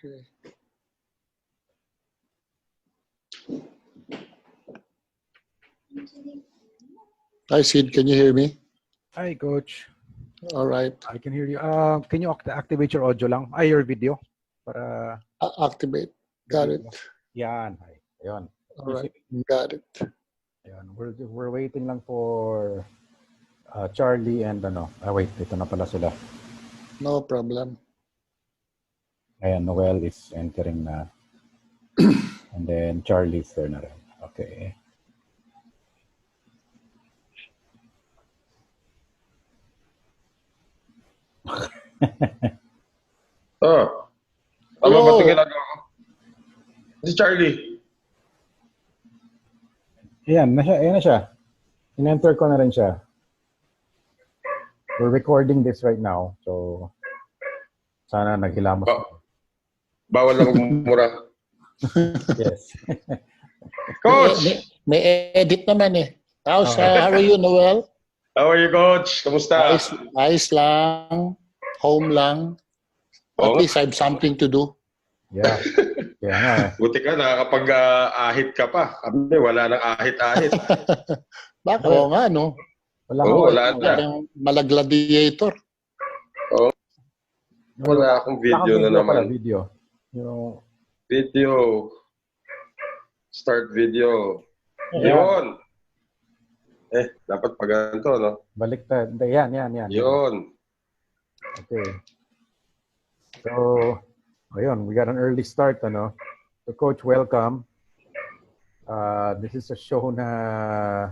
Okay. Hi, Sid. Can you hear me? Hi, Coach. All right. I can hear you. Can you activate your audio lang? Ay, your video? Para... Activate. Got it. Yan. Ayun. All right. Got it. Ayun. We're waiting lang for Charlie and ano. Wait. Ito na pala sila. No problem. Ayan, Noel is entering na. And then Charlie's there na rin. Okay. Ano ba ito ginagawa ko? Si Charlie. Ayan na siya. In-enter ko na rin siya. We're recording this right now. So, sana naghilamos. Bawal na magmura. Yes. Coach! May edit naman eh. How are you, Noel? How are you, Coach? Kamusta? Ayos lang. Home lang. At least I have something to do. Yeah. Kaya nga eh. Buti ka, nakakapag-ahit ka pa. Kami, wala nang ahit-ahit. Bakit? Oo nga, no? Wala na. Malagladiator. Oo. Wala akong video na naman. Video. Video. Start video. Yun. Dapat pa ganito, no? Baliktad. Yan. Yun. Okay. So, ayun, we got an early start, ano? So, Coach, welcome. This is a show na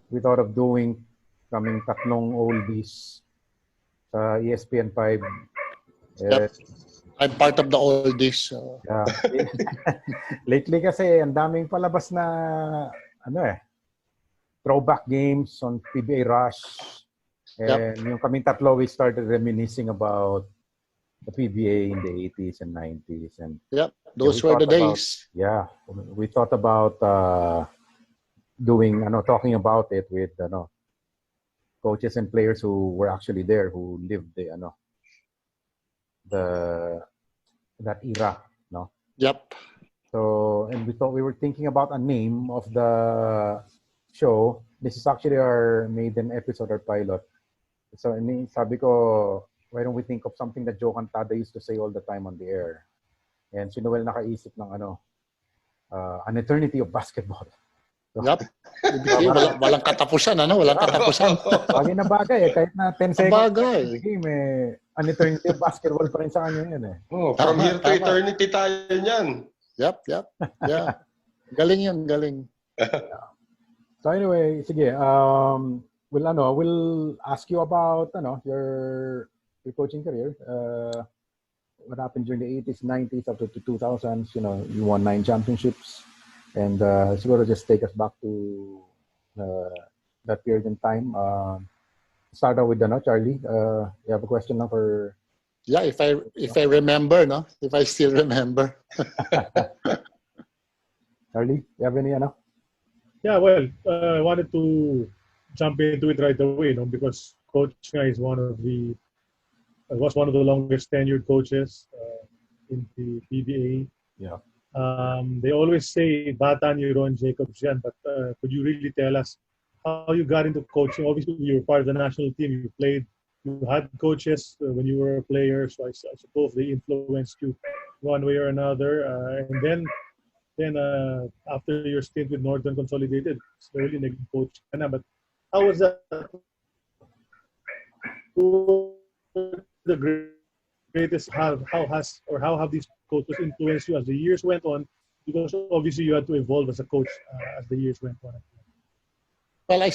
we thought of doing kaming tatlong oldies sa ESPN 5. Yep. I'm part of the oldies. Yeah. Lately kasi, ang daming palabas na, throwback games on PBA Rush. And yung kaming tatlo, we started reminiscing about the PBA in the 80s and 90s. And those were the days. We thought about talking about it with coaches and players who were actually there, who lived that era, no? Yep. So, and we were thinking about a name of the show. This is actually our maiden episode or pilot. So, sabi ko, why don't we think of something that Joe Cantada used to say all the time on the air? And si Noel nakaisip ng an eternity of basketball. So, walang katapusan, Walang katapusan. Bagay na bagay eh. Kahit na 10 seconds. Bagay. An eternity of basketball pa rin sa kanya yun eh. From here to eternity tayo niyan. Yep. Yeah. Galing yun, galing. So anyway, sige. We'll ask you about your coaching career. What happened during the 80s, 90s, up to 2000s. You won 9 championships. And siguro just take us back to that period in time. Start out with Charlie. You have a question now for... Yeah, if I remember, if I still remember. Charlie, you have any, Yeah, well, I wanted to jump into it right away, because Coach is was one of the longest tenured coaches in the PBA. Yeah. They always say, Bata ni Ron Jacobs yan, but could you really tell us how you got into coaching? Obviously, you were part of the national team. You had coaches when you were a player, so I suppose they influenced you one way or another. And then after your stint with Northern Consolidated, slowly naging coach ka na. But how was that? Who the greatest? How have these coaches influenced you as the years went on? Because obviously you had to evolve as a coach as the years went on. Well, I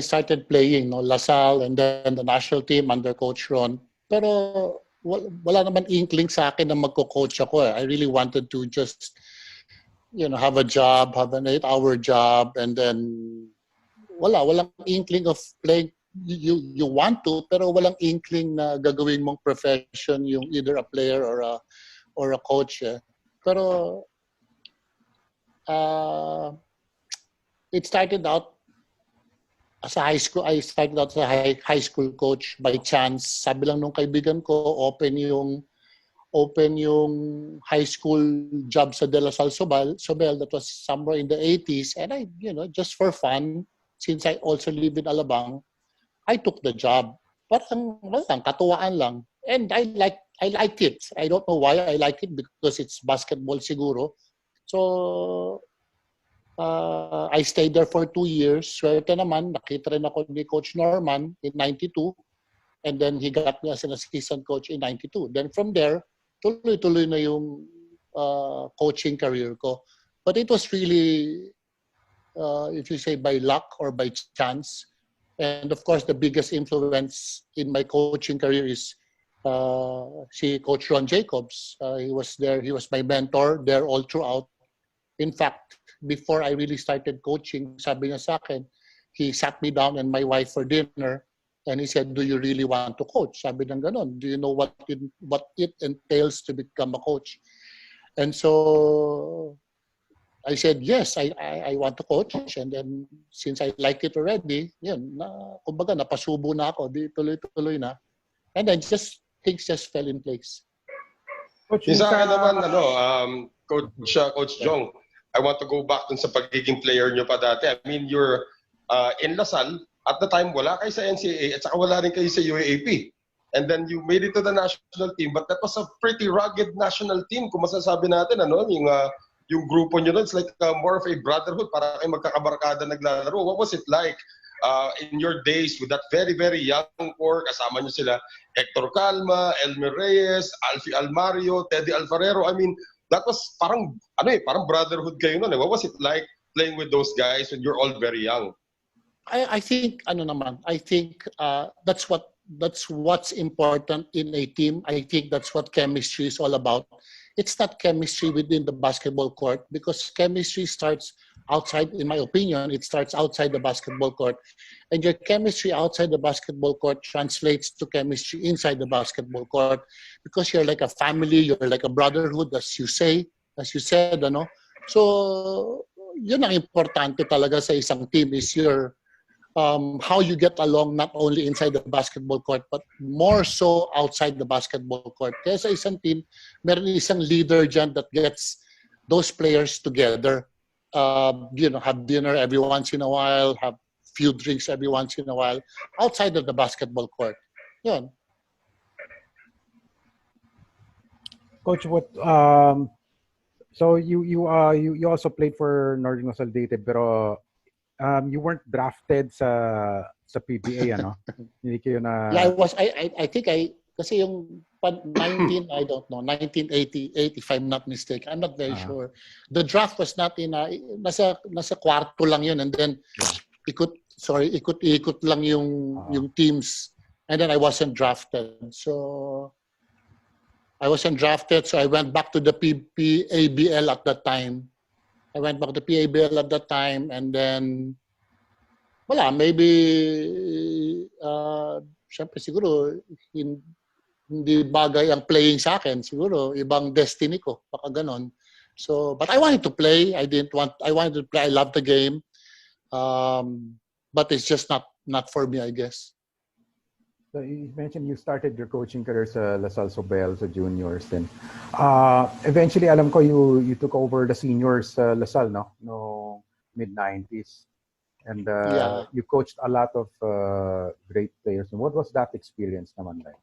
started playing, LaSalle, and then the national team under Coach Ron. Pero wala naman inkling sa akin na magko-coach ako. I really wanted to just, have a job, have an 8-hour job, and then walang inkling of playing. You want to, pero walang inkling na gagawin mong profession, yung either a player or a coach. Pero it started out as a high school. I started out as a high school coach by chance. Sabi lang nung kaibigan ko, open yung open yung high school job sa De La Salle Sobel. That was somewhere in the 80s. And I, just for fun, since I also live in Alabang, I took the job. Parang, katuwaan lang. And I liked it. I don't know why I like it, because it's basketball siguro. So, I stayed there for 2 years. Swerte naman, nakita rin ako ni Coach Norman in 92. And then he got me as an assistant coach in 92. Then from there, tuloy-tuloy na yung coaching career ko. But it was really, if you say by luck or by chance. And of course, the biggest influence in my coaching career is si Coach Ron Jacobs. He was there. He was my mentor there all throughout. In fact, before I really started coaching, sabi niya sa akin, he sat me down and my wife for dinner. And he said, do you really want to coach? Sabi ng ganon. Do you know what it entails to become a coach? And so I said, yes, I want to coach. And then since I like it already, kumbaga napasubo na ako, di tuloy-tuloy na. And then things just fell in place. Sa akin naman, Coach Jong, I want to go back dun sa pagiging player nyo pa dati. I mean, you're in La Salle. At the time, wala kayo sa NCAA at saka wala rin kayo sa UAAP. And then you made it to the national team. But that was a pretty rugged national team. Kung masasabi natin, yung grupo nyo doon, it's like more of a brotherhood. Para kayo magkakabarkada naglalaro. What was it like in your days with that very, very young core? Kasama nyo sila Hector Calma, Elmer Reyes, Alfie Almario, Teddy Alfarero. I mean, that was parang brotherhood kayo noon. What was it like playing with those guys when you're all very young? I think that's what's important in a team. I think that's what chemistry is all about. It's not chemistry within the basketball court, because chemistry starts outside, in my opinion, it starts outside the basketball court. And your chemistry outside the basketball court translates to chemistry inside the basketball court, because you're like a family, you're like a brotherhood, as you said, So, yun ang importante talaga sa isang team is your how you get along not only inside the basketball court but more so outside the basketball court. Kaya sa isang team, meron isang leader dyan that gets those players together. Have dinner every once in a while, have few drinks every once in a while outside of the basketball court. Yun. Coach, so you also played for Northern Consolidated, pero you weren't drafted sa PBA, ano? Hindi kayo na... Yeah, I think kasi yung 1988, if I'm not mistaken. I'm not very sure. The draft was not in nasa kwarto lang yun, and then ikot lang yung teams, and then I wasn't drafted. So I wasn't drafted, so I went back to the PABL at that time. And then maybe syempre siguro hindi bagay ang playing sa akin, siguro ibang destiny ko, baka ganon. So, but I wanted to play. I wanted to play. I love the game. But it's just not for me, I guess. So you mentioned you started your coaching career sa La Salle Sobel, sa juniors. Then, eventually, alam ko you took over the seniors sa La Salle, no mid-90s, and you coached a lot of great players. And what was that experience naman like?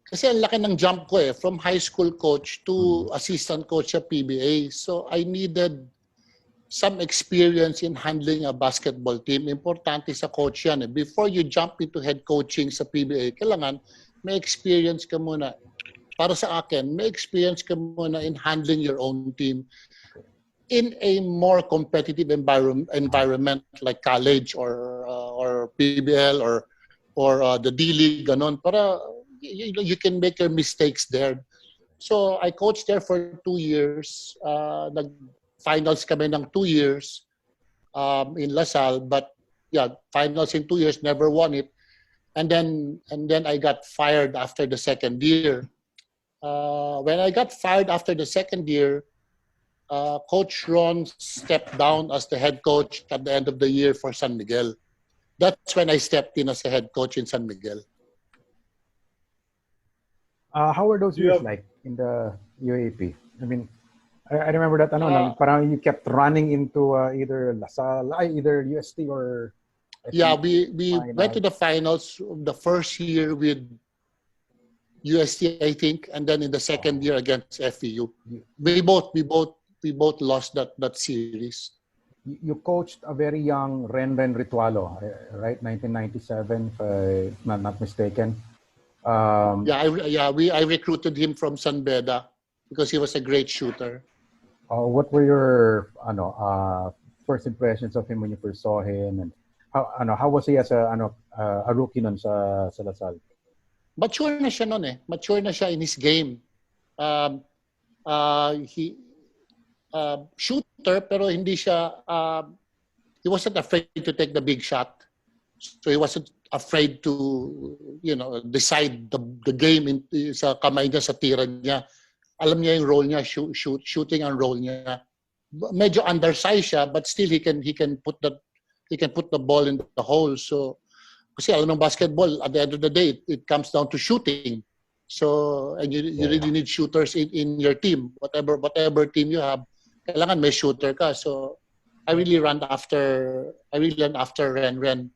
Kasi ang laki ng jump ko from high school coach to assistant coach sa PBA. So I needed some experience in handling a basketball team. Importante sa coach yan. Before you jump into head coaching sa PBA, kailangan may experience ka muna. Para sa akin, may experience ka muna in handling your own team in a more competitive environment like college or PBL or the D-League, ganon. Para you can make your mistakes there. So I coached there for 2 years. Finals kami ng 2 years in La Salle, but finals in 2 years, never won it. And then I got fired after the second year. When I got fired after the second year, Coach Ron stepped down as the head coach at the end of the year for San Miguel. That's when I stepped in as a head coach in San Miguel. How were those Do you years have- like in the UAP? I mean, I remember that parang you kept running into either LaSalle, either UST or Yeah, FEU we went to the finals the first year with UST, I think, and then in the second year against FEU. We both lost that series. You coached a very young Ren Ritualo, right? 1997, if I'm not mistaken. I recruited him from San Beda because he was a great shooter. What were your first impressions of him when you first saw him, and how was he as a rookie nun sa LaSalle? Mature na siya noon eh. Mature na siya in his game. He shooter pero hindi siya he wasn't afraid to take the big shot. So he wasn't afraid to decide the game sa kamay niya, sa tira niya. Alam niya yung role niya, shooting ang role niya. Medyo undersized siya but still he can put the ball in the hole. So kasi alam ng basketball, at the end of the day, it comes down to shooting. So, and you really need shooters in your team. Whatever team you have, kailangan may shooter ka. So, I really ran after Ren.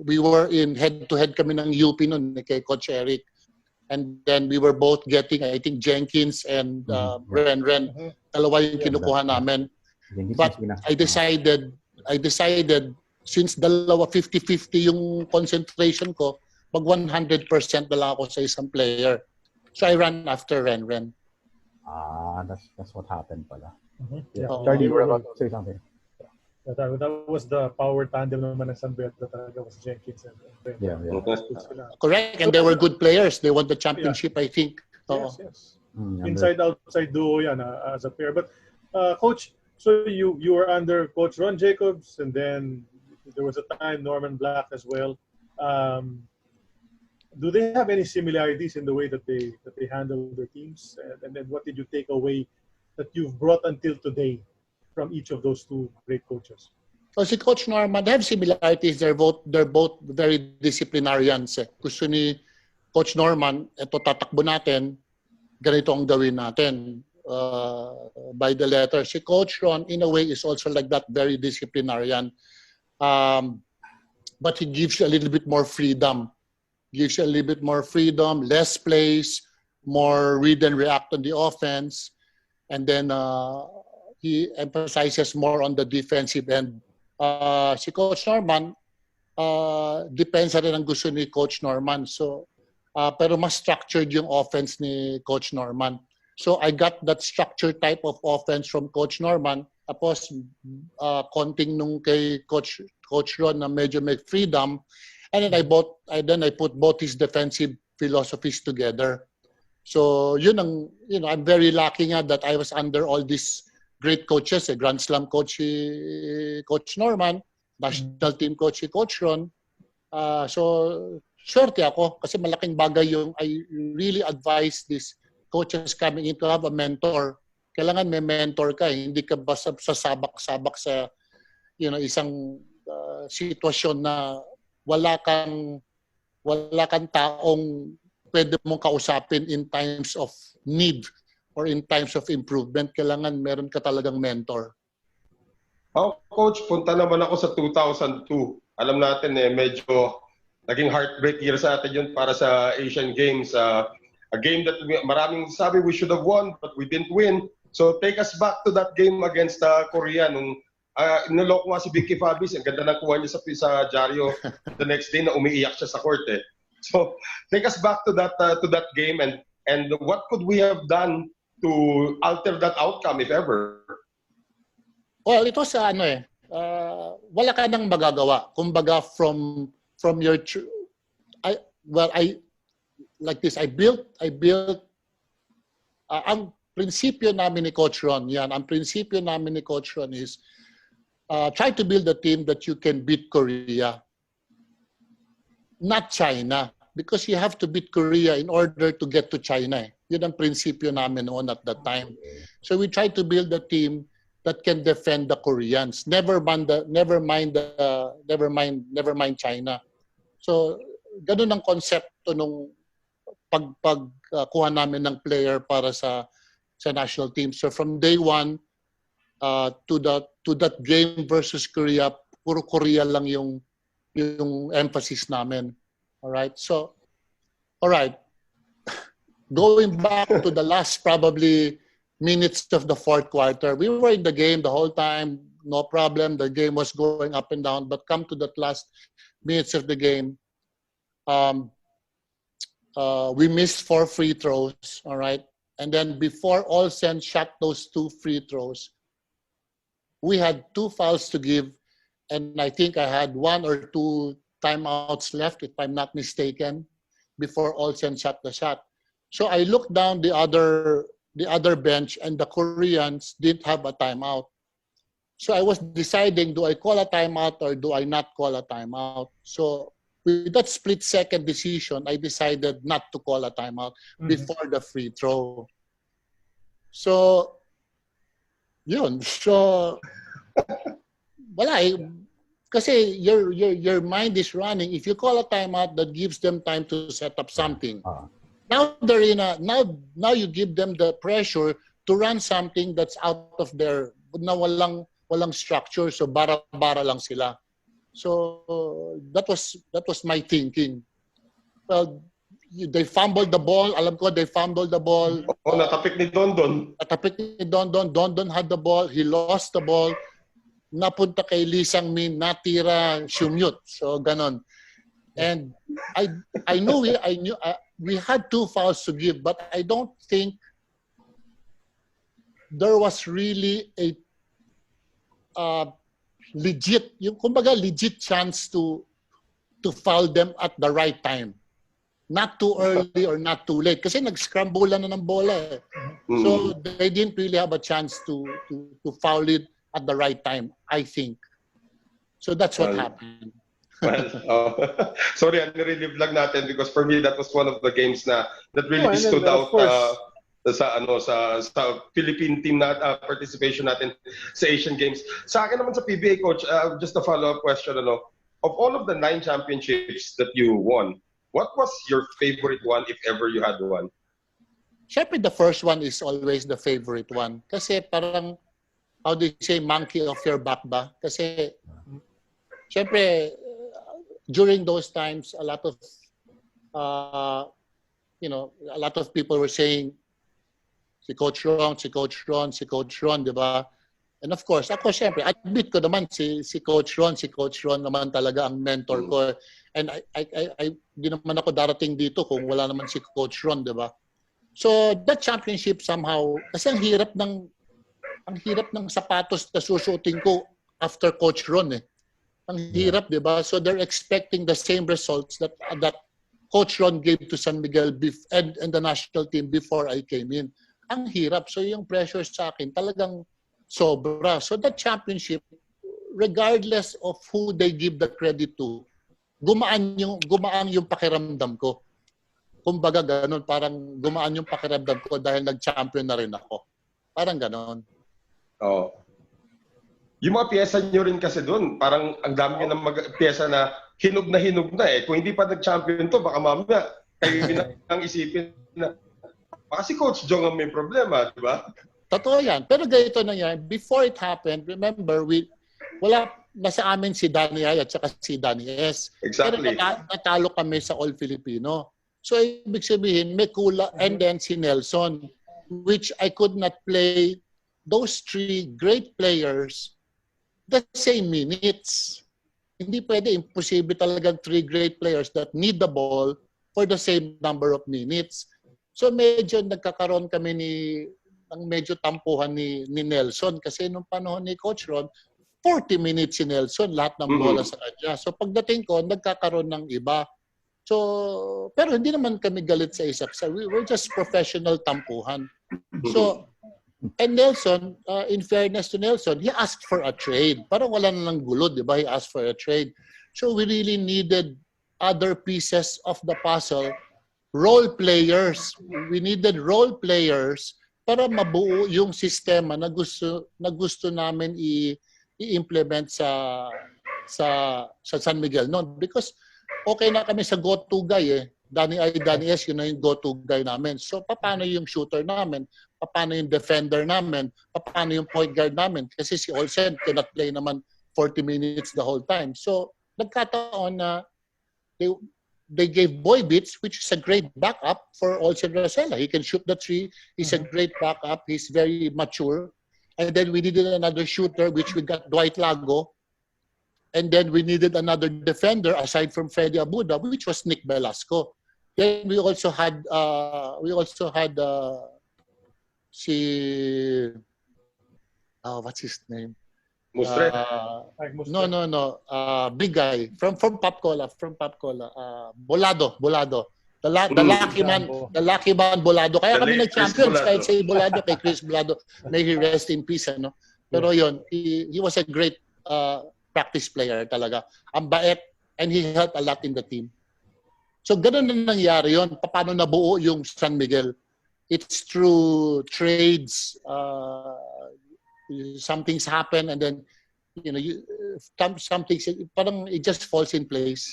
We were in head-to-head kami ng UP noon kay Coach Eric. And then we were both getting, I think, Jenkins and Ren. Dalawa yung kinukuha namin. But I decided, since dalawa 50-50 yung concentration ko, mag 100% na lang ako sa isang player. So I ran after Ren. That's what happened pala. Yeah. Charlie, you were about to say something. That was the power tandem naman ng San Beda talaga, was Jenkins and Ren. Yeah. Correct, and they were good players. They won the championship, I think. Yes. Inside outside duo yan as a pair. But Coach, so you were under Coach Ron Jacobs, and then there was a time Norman Black as well. Do they have any similarities in the way that they handle their teams? And then what did you take away that you've brought until today from each of those two great coaches? So si Coach Norman, they have similarities. They're both very disciplinarians. Gusto ni Coach Norman, ito tatakbo natin, ganito ang gawin natin. By the letter. Si Coach Ron, in a way, is also like that, very disciplinarian. But he gives you a little bit more freedom. Less plays, more read and react on the offense. And then he emphasizes more on the defensive end. Si Coach Norman, depends rin ang gusto ni Coach Norman. So, pero mas structured yung offense ni Coach Norman. So I got that structured type of offense from Coach Norman. Tapos konting nung kay Coach Ron na medyo may freedom. And then I put both his defensive philosophies together. So yun ang I'm very lucky nga that I was under all these great coaches. Grand Slam coach si Coach Norman, national team coach si Coach Ron. So swerte ako kasi malaking bagay yung I really advise this coaches coming in to have a mentor. Kailangan may mentor ka. Hindi ka basta sasabak-sabak sa isang sitwasyon na wala kang taong pwede mong kausapin in times of need or in times of improvement. Kailangan meron ka talagang mentor. Coach, punta naman ako sa 2002. Alam natin medyo naging heartbreak year sa atin yun para sa Asian Games. A game that maraming sabi we should have won but we didn't win. So take us back to that game against Korea nung niloko nga si Vicky Fabis. Ang ganda ng kuha niya sa dyaryo the next day na umiiyak siya sa court eh. So take us back to that game and what could we have done to alter that outcome if ever? Well, ito sa wala ka nang magagawa. Kumbaga from your like this, I built ang prinsipyo namin ni Coach Ron, ang prinsipyo namin ni Coach Ron is try to build a team that you can beat Korea, not China, because you have to beat Korea in order to get to China. Yun ang prinsipyo namin noon at that time. So we try to build a team that can defend the Koreans. Never mind China. So ganun ang konsepto nung pagkuha namin ng player para sa national team. So from day one to that game versus Korea, puro Korea lang yung emphasis namin. All right. So all right. Going back to the last probably minutes of the fourth quarter, we were in the game the whole time, no problem. The game was going up and down, but come to that last minutes of the game, we missed 4 free throws, all right? And then before Olsen shot those 2 free throws, we had 2 fouls to give, and I think I had 1 or 2 timeouts left, if I'm not mistaken, before Olsen shot the shot. So I looked down the other bench, and the Koreans didn't have a timeout. So I was deciding, do I call a timeout or do I not call a timeout? So with that split-second decision, I decided not to call a timeout before the free throw. So, yun. So, wala eh. Kasi your mind is running. If you call a timeout, that gives them time to set up something. Now they're now you give them the pressure to run something that's out of their na walang structure, so bara-bara lang sila. So that was my thinking. Well, they fumbled the ball. Alam ko they fumbled the ball. Oh, natapik ni Dondon. Dondon had the ball. He lost the ball. Napunta kay Lee Sang-min, natira, shumyut. So ganon. And I knew we had 2 fouls to give, but I don't think there was really a legit chance to foul them at the right time. Not too early or not too late. Kasi nag-scramble na ng bola eh. So they didn't really have a chance to foul it at the right time, I think. So that's what happened. Well, sorry, nirelive lang natin because for me that was one of the games that really stood out sa Philippine team na participation natin sa Asian Games. Sa akin naman sa PBA, Coach, just a follow-up question, of all of the 9 championships that you won, what was your favorite one if ever you had one? Siyempre, the first one is always the favorite one. Kasi parang, how do you say, monkey off your back ba? Kasi, siyempre, during those times, a lot of people were saying, si Coach Ron, di ba? And of course, ako siyempre, admit ko naman si Coach Ron naman talaga ang mentor ko. And I di naman ako darating dito kung wala naman si Coach Ron, di ba? So that championship somehow, kasi ang hirap ng sapatos na susuotin ko after Coach Ron eh. Ang hirap, di ba? So they're expecting the same results that Coach Ron gave to San Miguel and the national team before I came in. Ang hirap. So yung pressure sa akin talagang sobra. So that championship, regardless of who they give the credit to, gumaan yung pakiramdam ko. Kumbaga ganun, parang gumaan yung pakiramdam ko dahil nag-champion na rin ako. Parang ganun. Oh. Yung mga pyesa nyo rin kasi doon, parang ang dami ng pyesa na hinog na eh. Kung hindi pa nag-champion to, baka mamaya kayo ang isipin na baka si Coach Jong ang may problema, di ba? Totoo yan. Pero ganito na yan. Before it happened, remember, nasa amin si Danny Ay at saka si Danny S. Exactly. Pero natalo kami sa All Filipino. So, ibig sabihin, may Kula and then si Nelson, which I could not play those 3 great players the same minutes. Hindi pwede, imposible talagang 3 great players that need the ball for the same number of minutes. So medyo nagkakaroon kami ng medyo tampuhan ni Nelson kasi nung panahon ni Coach Ron, 40 minutes si Nelson, lahat ng bola sa kanya. So pagdating ko, nagkakaroon ng iba. So, pero hindi naman kami galit sa isa't isa. We're just professional tampuhan. So, and Nelson, in fairness to Nelson, he asked for a trade. Parang wala na ng gulo, di ba? He asked for a trade. So we really needed other pieces of the puzzle. Role players. We needed role players para mabuo yung sistema na gusto namin i-implement sa San Miguel noon. Because okay na kami sa go-to guy eh. Danny S, yun na yung go-to guy namin. So, paano yung shooter namin? Paano yung defender namin? Paano yung point guard namin? Kasi si Olsen cannot play naman 40 minutes the whole time. So, nagkataon na they gave Boy Beats, which is a great backup for Olsen Rosella. He can shoot the three. He's a great backup. He's very mature. And then we needed another shooter, which we got Dwight Lago. And then we needed another defender aside from Freddy Abuda, which was Nick Velasco. Then we also had what's his name? Mustre. Big guy from Pop Cola. Bolado. The lucky man Bolado. Kaya kami nag-champions kahit sa Bolado, kay Chris Bolado. May he rest in peace, ano. Pero yun, he was a great practice player talaga. Ang bait, and he helped a lot in the team. So ganun na nangyari yun. Paano nabuo yung San Miguel? It's through trades. Some things happen, and then some things parang it just falls in place.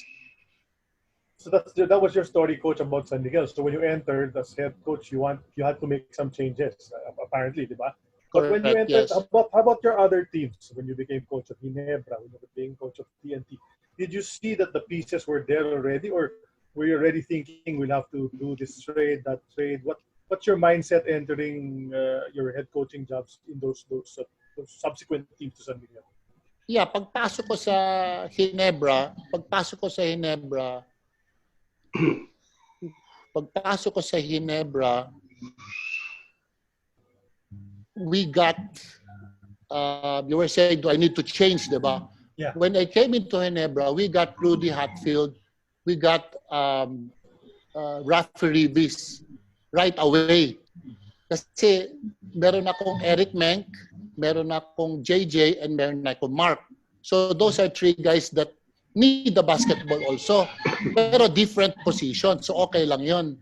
So that was your story, Coach, about San Miguel. So when you entered as head coach, you had to make some changes, apparently, di ba? But when you entered, yes. how about your other teams? When you became coach of Ginebra, when you became coach of TNT, did you see that the pieces were there already, or were you already thinking we'll have to do this trade, that trade? What's your mindset entering your head coaching jobs in those subsequent teams to San Miguel? Yeah, pagpasok ko sa Ginebra, we got, you were saying, do I need to change, diba? Yeah. When I came into Ginebra, we got Rudy Hatfield, we got Rafi Ribis right away. Kasi meron akong Eric Menk, meron akong JJ, and meron akong Mark. So those are three guys that need the basketball also. Pero different positions. So okay lang yun.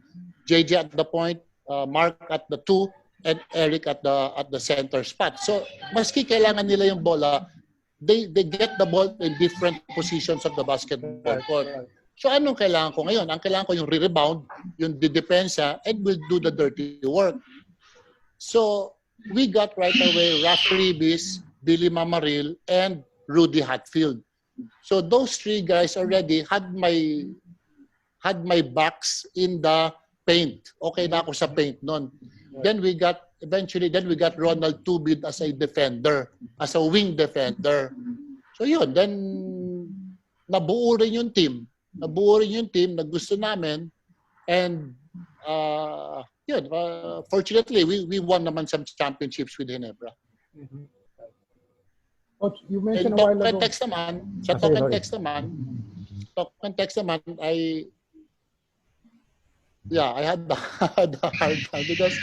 JJ at the point, Mark at the 2, and Eric at the center spot. So maski kailangan nila yung bola, they get the ball in different positions of the basketball court. So anong kailangan ko ngayon? Ang kailangan ko yung re-rebound, yung depensa, and we'll do the dirty work. So we got right away Rafi Ribis, Billy Mamaril, and Rudy Hatfield. So those three guys already had my backs in the paint. Okay na ako sa paint nun. Then we got Ronald Tubid as a defender, as a wing defender. So yun, then nabuo rin yung team na gusto namin, and fortunately we won naman some championships with Ginebra. Coach, you mentioned a while ago. Sa token text naman, I had a hard time because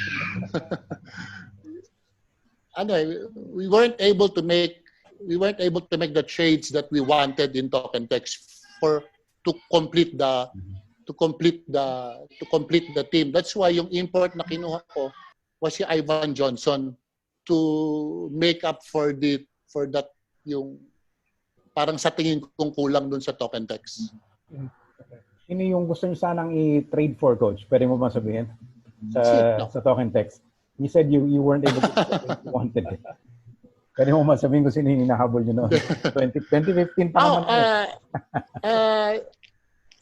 we weren't able to make the trades that we wanted in token text to complete the team. That's why yung import na kinuha ko was si Ivan Johnson to make up for that, yung parang sa tingin kong kulang dun sa token text. Sino yung gusto niyo sanang i-trade for, Coach? Pwede mo ba sabihin? Sa token text. You said you weren't able to get what you wanted. Pwede mo ba sabihin kung sino yung hinahabol niyo noon? 2015 pa naman.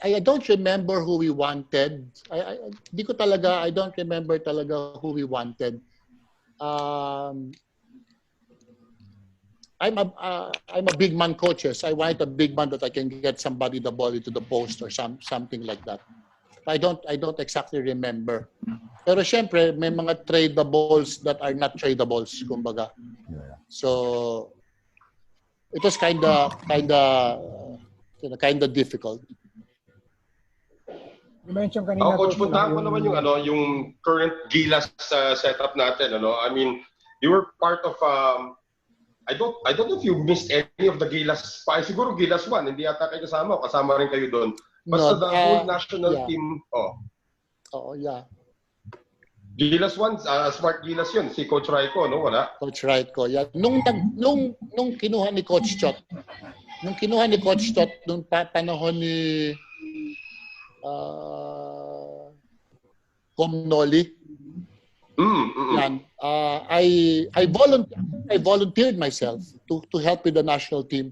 I don't remember who we wanted. I don't remember talaga who we wanted. I'm a big man coach. Yes. I want a big man that I can get somebody the ball into the post or something like that. I don't exactly remember. Pero syempre may mga tradables that are not tradables, kumbaga. So it was kinda difficult. You mentioned kanina, Coach, puntahan ko naman yung current Gilas setup natin, I mean, you were part of I don't know if you missed any of the Gilas. Siguro Gilas 1, hindi yata kayo kasama rin kayo doon. Basta the whole national team. Yeah. Gilas 1, Smart Gilas yun. Si Coach Raico, no? Wala? Coach Raico, yeah. Nung kinuha ni Coach Chot, nung panahon ni Noli. Yan. I volunteered myself to help with the national team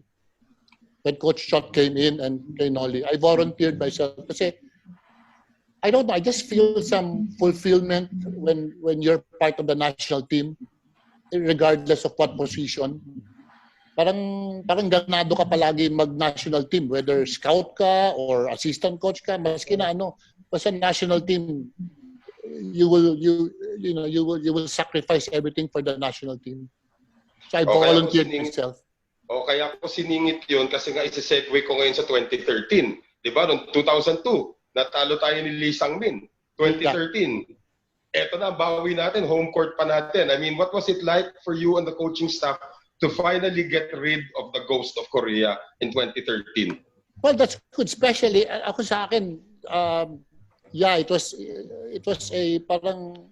when Coach Chot came in and kay Noli. I volunteered myself kasi I don't know, I just feel some fulfillment when you're part of the national team, regardless of what position. Parang ganado ka palagi mag-national team, whether scout ka or assistant coach ka, maski na basta national team, you will sacrifice everything for the national team. So I volunteered myself. Kaya ko siningit yun kasi nga isa-segue ko ngayon sa 2013. Di ba? Noong 2002, natalo tayo ni Lee Sang-min. 2013. Eto na, bawi natin. Home court pa natin. I mean, what was it like for you and the coaching staff to finally get rid of the ghost of Korea in 2013? Well, that's good. Especially, ako sa akin, it was a parang,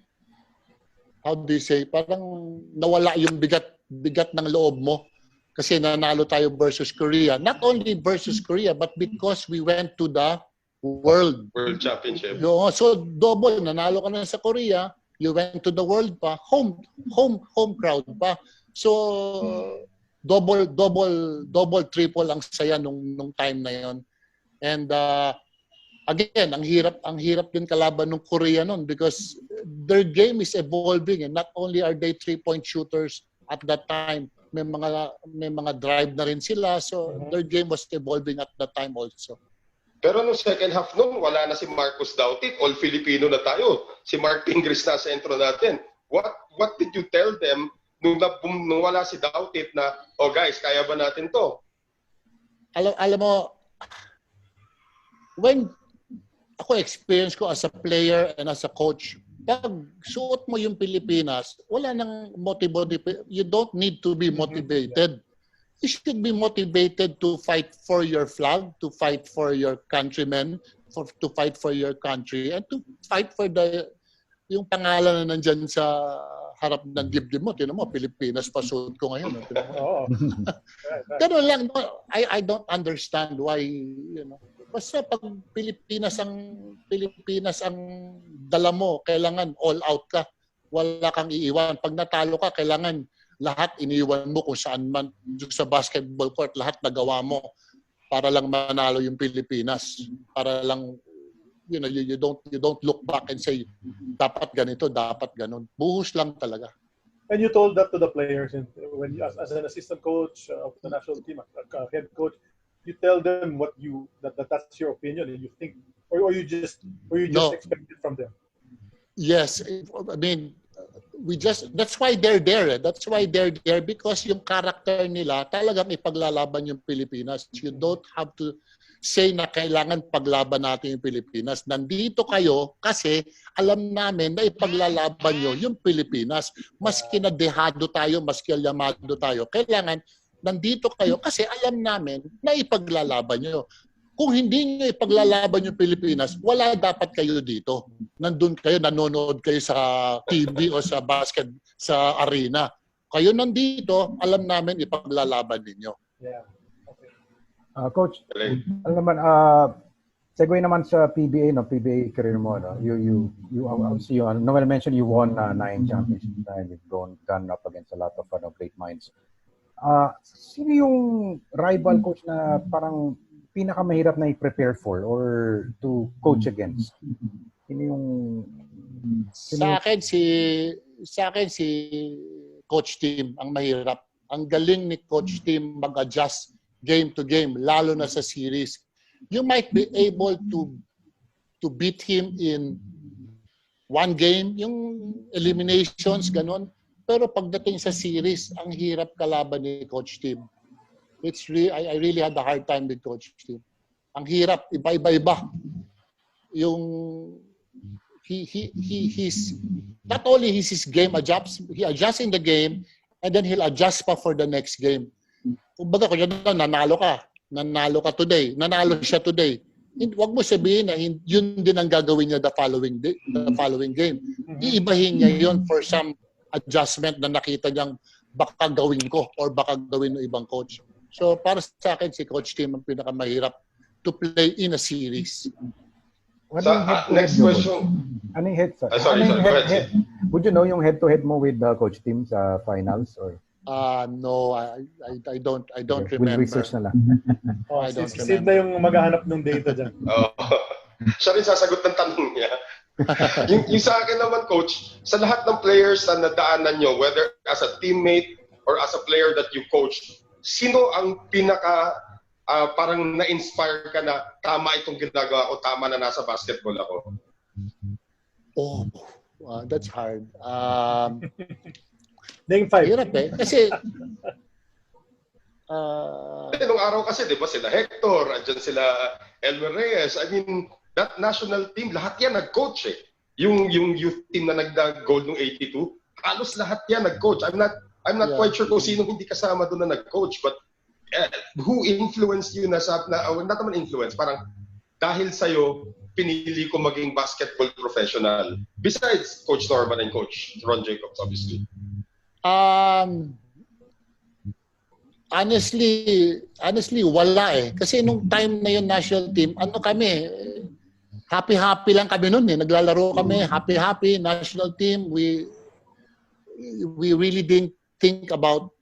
how do you say, parang nawala yung bigat ng loob mo. Kasi nanalo tayo versus Korea. Not only versus Korea, but because we went to the World Championship. So double, nanalo ka na sa Korea, you went to the World pa, home crowd pa. So double, triple ang saya nung time na yon. And again, ang hirap din kalaban ng Korea noon because their game is evolving and not only are they 3-point shooters at that time, may mga drive na rin sila. So their game was evolving at that time also. Pero no second half noon, wala na si Marcus Dautit. All Filipino na tayo. Si Mark Pingris na sentro natin. What did you tell them nung wala si Dautit na, guys, kaya ba natin to? Alam mo, when ako experience ko as a player and as a coach, pag suot mo yung Pilipinas, wala nang motivated. You don't need to be motivated. You should be motivated to fight for your flag, to fight for your countrymen, to fight for your country, and to fight for yung pangalan na nandyan sa harap ng dibdib mo. Tinan mo, Pilipinas pa suot ko ngayon. Ganun lang. No, I don't understand why, basta pag Pilipinas ang dala mo, kailangan all out ka. Wala kang iiwan. Pag natalo ka, kailangan lahat iniwan mo kung saan man sa basketball court, lahat nagawa mo para lang manalo yung Pilipinas. Para lang, you don't look back and say, dapat ganito, dapat ganon. Buhos lang talaga. And you told that to the players when you, as an assistant coach of the national team, head coach, you tell them that's your opinion and you think, or you just expect it from them. Yes, I mean, that's why they're there. That's why they're there because yung character nila talagang ipaglalaban yung Pilipinas. You don't have to say na kailangan paglaban natin yung Pilipinas. Nandito kayo kasi alam namin na ipaglalaban nyo yung Pilipinas. Maski na dehado tayo, maski alamado tayo, kailangan nandito kayo kasi alam namin na ipaglalaban nyo. Kung hindi nyo ipaglalaban yung Pilipinas, wala dapat kayo dito. Nandun kayo, nanonood kayo sa TV o sa sa arena. Kayo nandito, alam namin ipaglalaban ninyo. Yeah. Okay. Coach, alam naman, segue naman sa PBA, PBA career mo, you obviously, Noel mentioned you won 9 championships and you've gone up against a lot of great minds. Sino yung rival coach na parang pinakamahirap na i-prepare for or to coach against? Sa akin si Coach Tim ang mahirap. Ang galing ni Coach Tim mag-adjust game to game, lalo na sa series. You might be able to beat him in one game, yung eliminations, ganun. Pero pagdating sa series, ang hirap kalaban ni Coach Tim. I really had a hard time with Coach Tim. Ang hirap, iba-iba. Yung he's not only his game he adjusts in the game and then he'll adjust pa for the next game. Kumbaga kung nanalo ka today, nanalo siya today. Huwag mo sabihin na yun din ang gagawin niya the following game. Iibahin niya yun for some adjustment na nakita niyang baka gawin ko or baka gawin ng ibang coach. So para sa akin, si Coach Tim ang pinakamahirap to play in a series. Next question. Ano yung head? Sorry, Ano yung go ahead. Would you know yung head-to-head mo with the coach team sa finals or? No, I don't Okay, remember. we'll research na lang. Oh, I don't si Sid na yung maghahanap ng data dyan. Oh. Siya rin sasagot ng tanong niya. yung sa akin naman, coach, sa lahat ng players na nadaanan nyo, whether as a teammate or as a player that you coach, sino ang pinaka parang na-inspire ka na tama itong ginagawa ko, tama na nasa basketball ako? Oh, that's hard. Name 5. Hirap eh. Kasi Nung araw kasi, di ba, sila Hector, andyan sila Elmer Reyes. I mean, that national team, lahat yan nag-coach eh. Yung youth team na nag-gold ng 82, halos lahat yan nag-coach. I'm not quite sure kung sino hindi kasama doon na nag-coach, but who influenced you not naman influence, parang dahil sa'yo, pinili ko maging basketball professional. Besides Coach Norman and Coach Ron Jacobs, obviously. Honestly, wala eh. Kasi nung time na yung national team, kami, happy lang kami noon eh. Naglalaro kami, happy, national team. We really didn't think about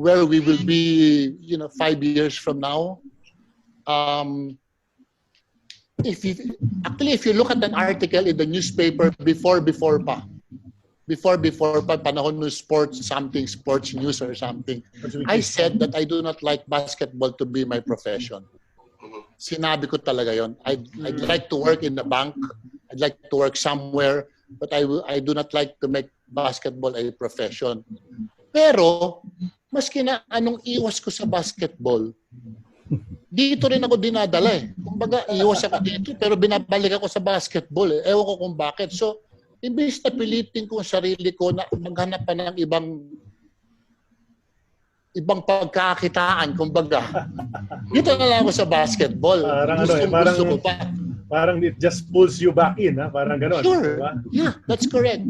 where we will be, 5 years from now. If you look at an article in the newspaper before pa, panahon ng sports news or something, I said that I do not like basketball to be my profession. Sinabi ko talaga yon. I'd like to work in the bank. I'd like to work somewhere, but I do not like to make basketball a profession. Pero, maski na anong iwas ko sa basketball, dito rin ako dinadala eh. Kumbaga, iwas ako dito, pero binabalik ako sa basketball eh. Ewan ko kung bakit. So, imbis na pilitin ko ang sarili ko na maghanap pa ng ibang pagkakitaan, kumbaga. Dito na lang ako sa basketball. Gusto ko pa. Parang it just pulls you back in, ha? Parang gano'n. Sure. Diba? Yeah, that's correct.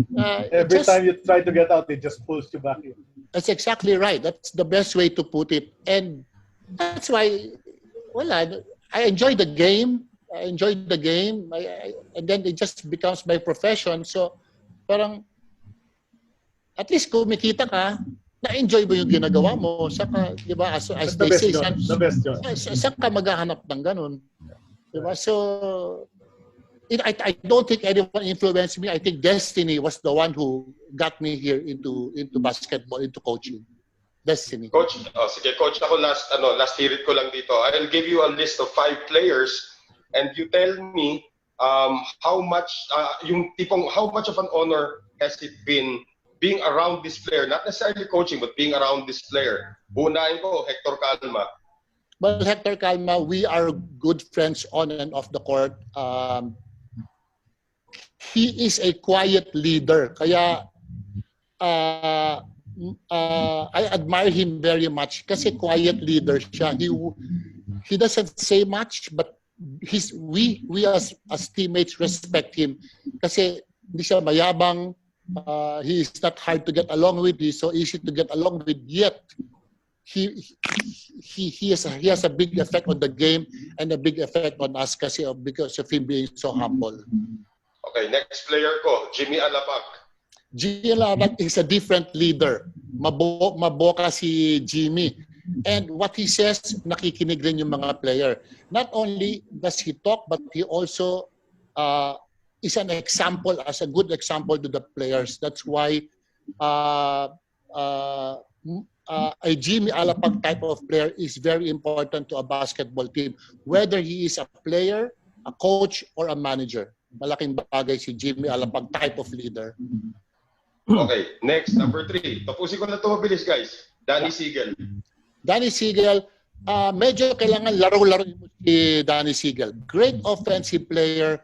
Every time you try to get out, it just pulls you back in. That's exactly right. That's the best way to put it. And that's why, I enjoy the game. And then it just becomes my profession. So, parang, at least kumikita ka, na-enjoy mo yung ginagawa mo. Saka, di ba, as they say, saan ka maghahanap ng ganun? Di ba? So, I don't think anyone influenced me. I think destiny was the one who got me here into basketball, into coaching. Destiny. Coach, sige coach, ako last hirit ko lang dito. I'll give you a list of 5 players and you tell me how much of an honor has it been being around this player, not necessarily coaching but being around this player. Unahin ko, Hector Calma. Well, Hector Calma, we are good friends on and off the court. He is a quiet leader. Kaya I admire him very much kasi quiet leader siya. He doesn't say much, but we as teammates respect him kasi hindi siya mayabang. He is not hard to get along with. He's so easy to get along with. Yet he has a big effect on the game and a big effect on us because of him being so humble. Okay, next player ko, Jimmy Alabag. Jimmy Alabag is a different leader. Maboka si Jimmy. And what he says, nakikinig rin yung mga player. Not only does he talk, but he also is an example, as a good example to the players. That's why a Jimmy Alabag type of player is very important to a basketball team. Whether he is a player, a coach, or a manager. Malaking bagay si Jimmy Alabag type of leader. Okay, next, number 3. Tapusin ko na ito mabilis, guys. Danny Siegel. Danny Siegel, medyo kailangan laro-laro mo si Danny Siegel. Great offensive player,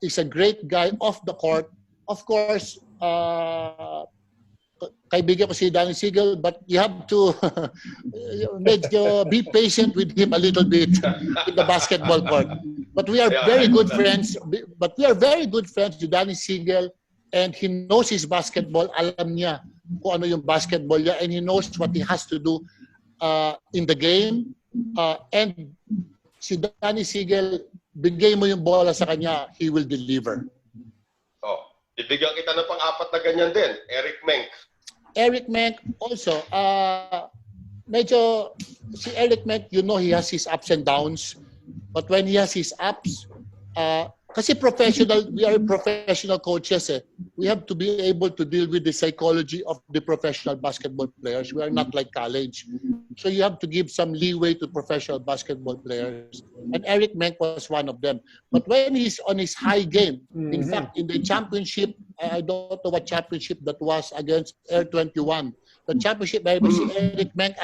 is a great guy off the court. Of course, kaibigan ko si Danny Siegel, but you have to be patient with him a little bit in the basketball court. But we are very good friends. But we are very good friends with Danny Siegel, and he knows his basketball. Alam niya kung ano yung basketball niya, and he knows what he has to do in the game. And si Danny Siegel, bigay mo yung bola sa kanya, he will deliver. Oh, bibigyan kita ng pang-apat na ganyan din. Eric Menk. Eric Menk also, medyo si Eric Menk, you know, he has his ups and downs. But when he has his ups, kasi we are professional coaches. We have to be able to deal with the psychology of the professional basketball players. We are not like college. So you have to give some leeway to professional basketball players. And Eric Menk was one of them. But when he's on his high game, in fact, in the championship, I don't know what championship that was against Air 21. The championship, si Eric Menk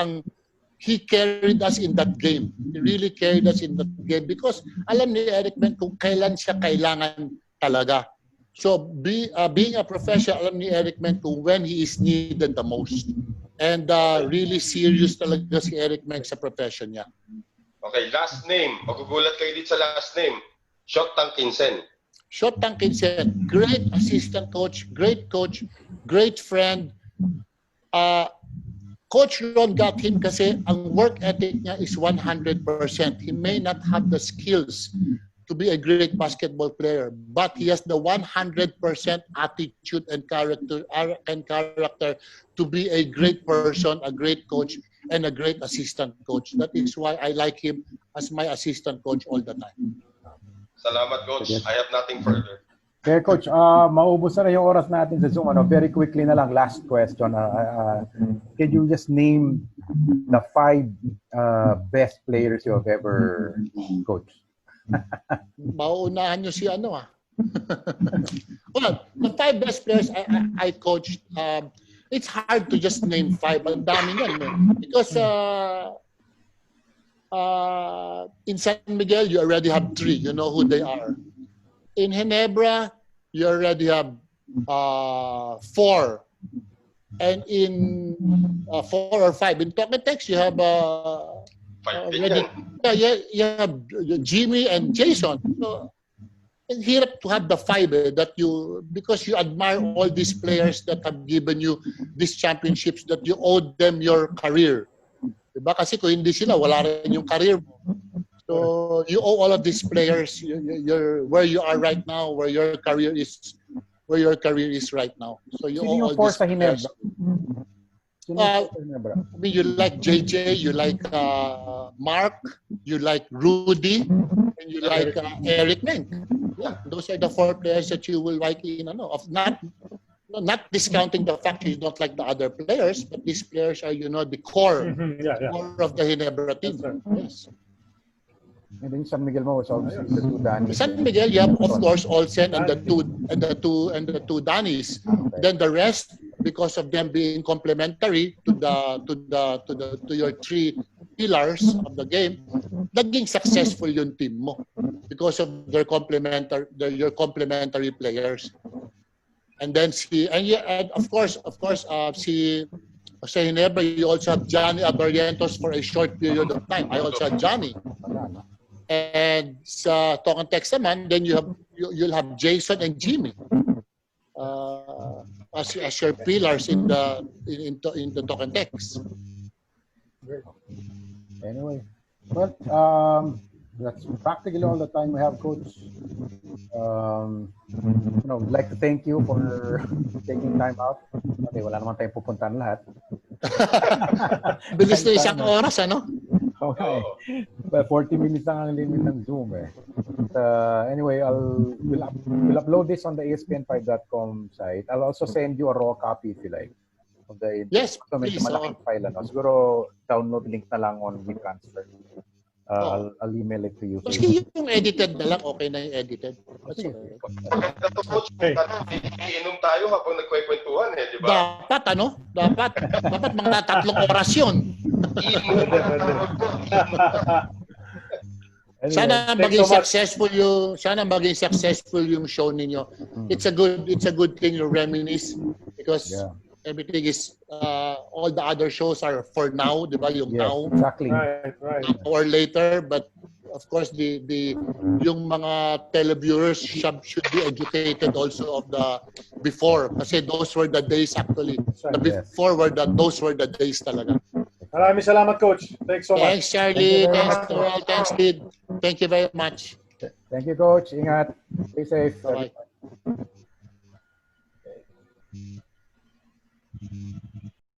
he carried us in that game. He really carried us in that game because alam ni Eric Menk kung kailan siya kailangan talaga. So being a professional, alam ni Eric Menk kung when he is needed the most. And really serious talaga si Eric Menk sa profession niya. Okay, last name. Magugulat kayo dito sa last name. Shot Tangkinsen. Shot Tangkinsen, great assistant coach, great friend. Coach Ron got him kasi ang work ethic niya is 100%. He may not have the skills to be a great basketball player, but he has the 100% attitude and character to be a great person, a great coach, and a great assistant coach. That is why I like him as my assistant coach all the time. Salamat, Coach. I have nothing further. Okay, Coach, maubos na yung oras natin sa Zoom. Very quickly na lang, last question. Can you just name the 5 best players you have ever coached? Mauunahan nyo si ano Well, the 5 best players I coached, it's hard to just name 5. Ang dami yan. Because in San Miguel, you already have 3. You know who they are. In Ginebra, you already have 4. And in 4 or 5. In Toketex, you have already, you have Jimmy and Jason. So, it's hirap to have the 5 that you, because you admire all these players that have given you these championships that you owe them your career. Diba? Kasi kung hindi sila, wala rin yung career mo. So you owe all of these players you're where you are right now, where your career is right now. So you owe all these players. I mean, you like JJ, you like Mark, you like Rudy, and you like Eric Menk. Yeah, those are the 4 players that you will like not discounting the fact you don't like the other players, but these players are, the core, core of the Ginebra team. Yes. And then San Miguel mo was obviously the 2 Danis. San Miguel, you have of course Olsen and the two Danis. Then the rest, because of them being complementary to your 3 pillars of the game, naging successful yung team mo because of your complementary players. And then of course sa Ginebra, you also have Johnny Abarientos for a short period of time. I also had Johnny. And sa Toketex naman, then you'll have Jason and Jimmy as your pillars in the Toketex. Anyway, well, that's practically all the time we have, Coach. We'd like to thank you for taking time out. Okay, wala naman tayong pupuntahan lahat. Bilis na isang oras, ano? Okay. Well, 40 minutes lang ang limit ng Zoom Anyway, we'll upload this on the ESPN5.com site. I'll also send you a raw copy if you like. Of the yes, please. Malaking file, siguro download link na lang on WeTransfer. I'll email it to you. Kasi yung edited na lang, okay na yung edited. Iinom tayo habang nagkwekwentuhan di ba? Dapat mga 3 oras yun. Sana maging successful yung show ninyo. It's a good thing to reminisce because everything is all the other shows are for now, di ba? Yung now. Exactly. Right. Or later, but of course yung mga televiewers should be educated also of the before kasi those were the days actually. Those were the days talaga. Maraming salamat, Coach. Thanks so much. Thanks, Charlie. Thanks, Noel. Thanks, Sid. Thank you very much. Thank you, Coach. Ingat. Stay safe. Bye-bye.